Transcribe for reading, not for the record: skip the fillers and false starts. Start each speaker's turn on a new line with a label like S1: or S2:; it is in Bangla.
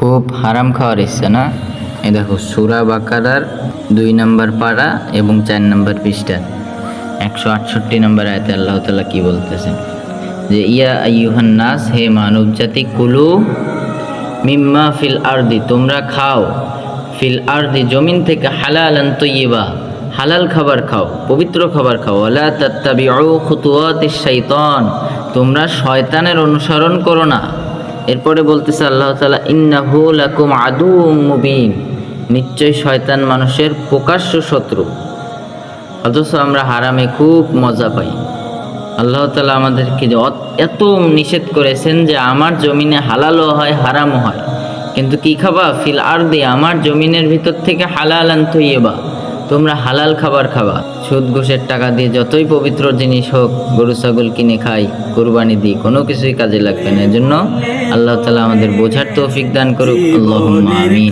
S1: খুব হারাম খাওয়ার ইচ্ছা না? এই দেখো সূরা বাকারার 2 নম্বর পারা এবং 4 নম্বর পৃষ্ঠা 168 নম্বর আয়াতে আল্লাহ তাআলা কি বলতেছেন যে ইয়া আইয়ুহান নাস, হে মানব জাতি, কুলু মিম্মা ফিল আরদি, তোমরা খাও, ফিল আরদি জমিন থেকে, হালালান তাইয়্যিবা, হালাল খাবার খাও, পবিত্র খাবার খাও, ওয়ালা তাত্তাবিউ খুতুওয়াতিশ শাইতান, তোমরা শয়তানের অনুসরণ করো না। এরপরে বলতেছে আল্লাহ তাআলা ইন্নাহু লাকুম আদুউম মুবিন, নিশ্চয় শয়তান মানুষের প্রকাশ্য শত্রু। অথচ আমরা হারামে খুব মজা পাই। আল্লাহ তাআলা আমাদেরকে এত নিষেধ করেছেন যে আমার জমিনে হালালও হয় হারামও হয়, কিন্তু কি খাবা? ফিল আরদি, আমার জমিনের ভিতর থেকে হালালান তাইয়্যিবা, তোমরা হালাল খাবার খাবা। সুদ ঘুষের টাকা দিয়ে যতই পবিত্র জিনিস হোক, গরু ছাগল কিনে খাই, কুরবানি দিই, কোনো কিছুই কাজে লাগবে না। এজন্য আল্লাহ তাআলা আমাদের বোঝার তৌফিক দান করুক। আল্লাহুম্মা আমিন।